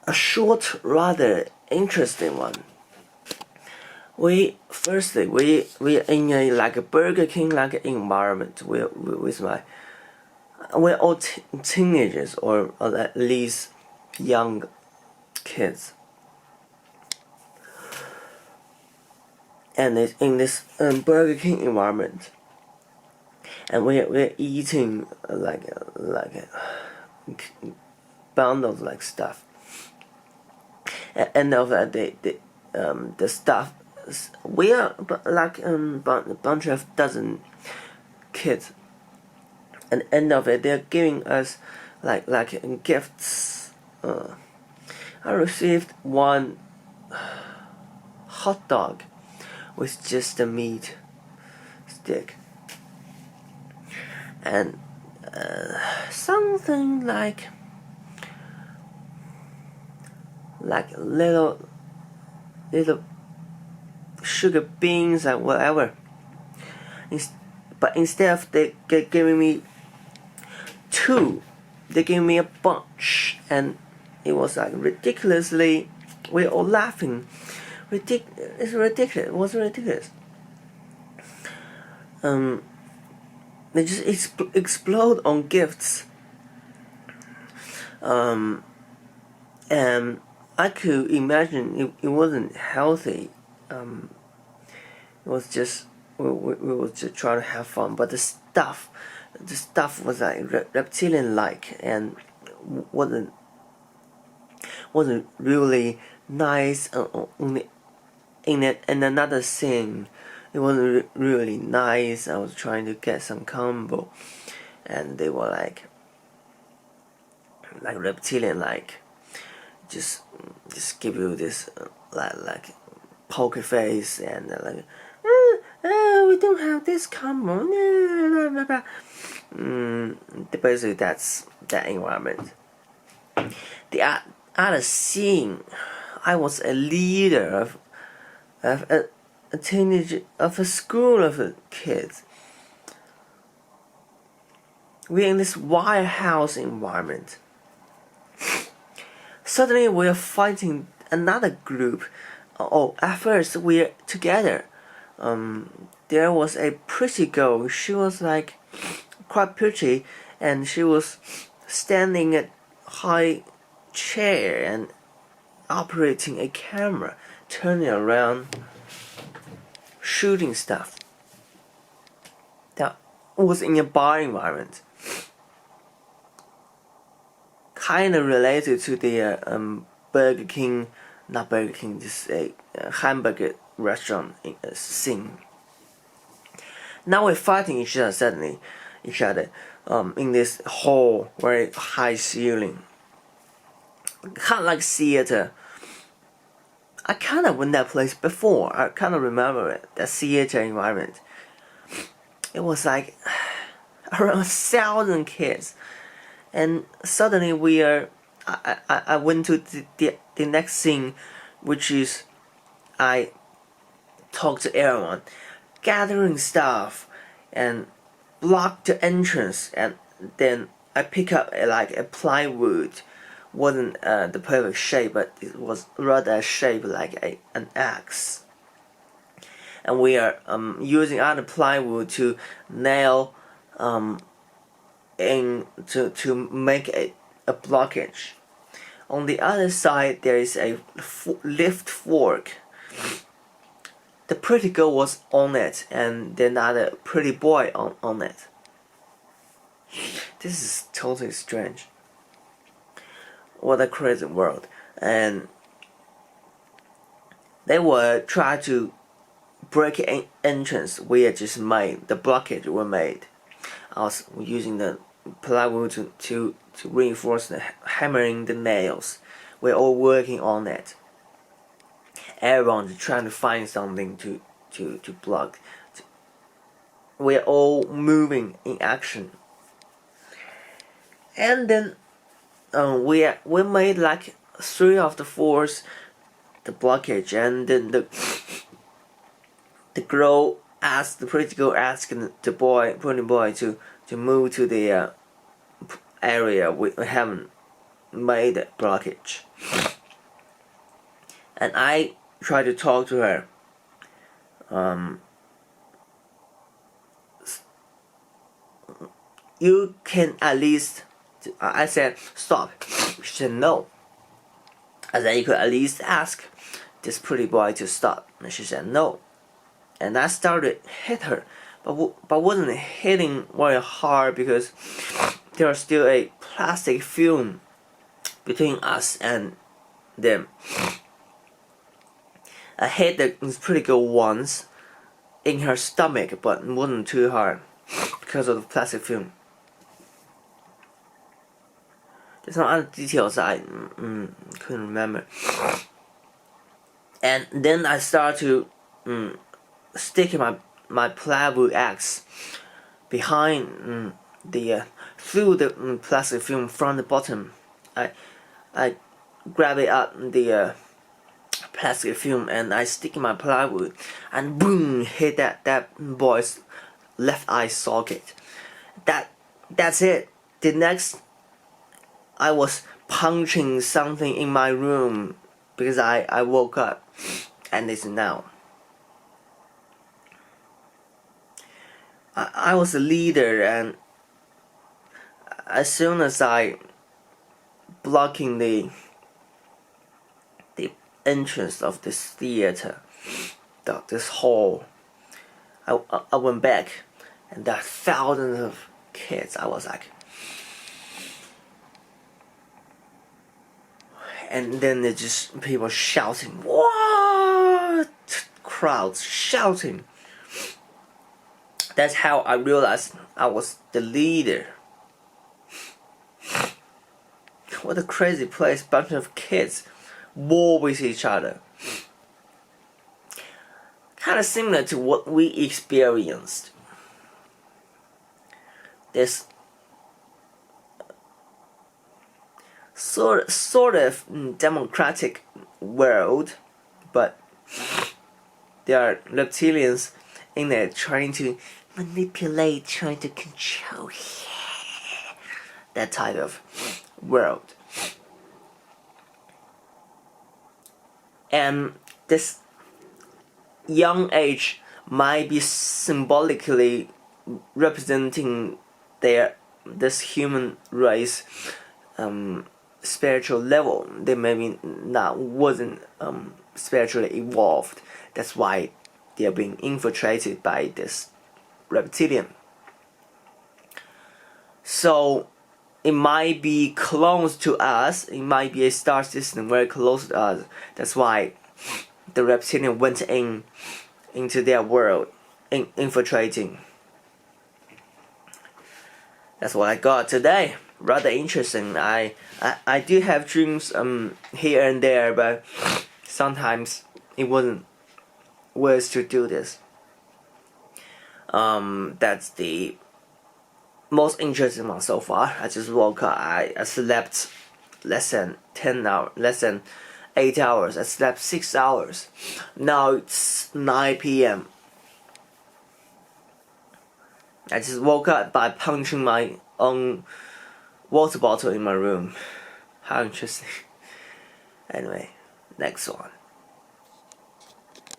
a short, rather interesting one. We in a like a Burger King like environment. We're all teenagers or at least young kids, and it's in this Burger King environment, and we're eating like bundles like stuff. At the end of that, the stuff. We are like a bunch of dozen kids. At the end of it, they're giving us like gifts. I received one hot dog with just a meat stick and something like little sugar beans and whatever. But instead of they giving me two, they gave me a bunch, and it was like ridiculously. We're all laughing. It's ridiculous. It was ridiculous. They just explode on gifts. And I could imagine it wasn't healthy. It was just we was just trying to have fun, but the stuff was like reptilian like and wasn't really nice. Only in another scene, it wasn't really nice. I was trying to get some combo, and they were like reptilian like, just give you this like poker face and we don't have this combo. Basically that's that environment. The other scene, I was a leader of a teenage of a school of kids. We're in this wild house environment. Suddenly we're fighting another group. At first we're together. There was a pretty girl. She was like quite pretty, and she was standing at high chair and operating a camera, turning around, shooting stuff. That was in a bar environment, kind of related to the Burger King, not Burger King, just a hamburger restaurant scene. Now we're fighting each other in this hall, very high ceiling, kind of like theater. I kind of went that place before. I kind of remember it, that theater environment. It was like around 1,000 kids, and suddenly I went to the next scene, which is I talked to everyone, gathering stuff, and blocked the entrance, and then I pick up a plywood. Wasn't the perfect shape, but it was rather shaped like an axe. And we are using other plywood to nail in to make a blockage. On the other side, there is a lift fork. The pretty girl was on it, and the other pretty boy on it. This is totally strange. What a crazy world. And they were trying to break an entrance. We had just made the blockage were made. I was using the plywood to reinforce the hammering the nails. We're all working on it. Everyone's trying to find something to block. We're all moving in action. And then we made like 3 of the 4s the blockage, and then the pretty girl asked the pretty boy to move to the area we haven't made the blockage. and I tried to talk to her. You can at least, I said, stop. She said no. I said, you could at least ask this pretty boy to stop. And she said no. And I started hit her, but wasn't hitting very hard because there was still a plastic film between us and them. I hit the pretty girl once in her stomach, but it wasn't too hard because of the plastic film. There's some other details I couldn't remember. And then I started to stick my plywood axe behind through the plastic film from the bottom. I grab it up the plastic film and I stick in my plywood and boom, hit that boy's left eye socket. That's it. The next, I was punching something in my room because I woke up and it's now. I was a leader, and as soon as I blocking the entrance of this theater, this hall, I went back, and there are thousands of kids. I was like, and then there's just people shouting, what? Crowds shouting. That's how I realized I was the leader. What a crazy place, bunch of kids war with each other. Kind of similar to what we experienced. This sort of democratic world, but there are reptilians in there trying to manipulate, trying to control, that type of world. And this young age might be symbolically representing this human race spiritual level. They maybe wasn't spiritually evolved. That's why they are being infiltrated by this reptilian. So it might be close to us. It might be a star system very close to us. That's why the reptilian went into their world, infiltrating. That's what I got today. Rather interesting. I do have dreams here and there, but sometimes it wasn't worth to do this. That's the most interesting one so far. I just woke up. I slept less than 8 hours. I slept 6 hours. Now it's 9 p.m. I just woke up by punching my own water bottle in my room. How interesting. Anyway, next one.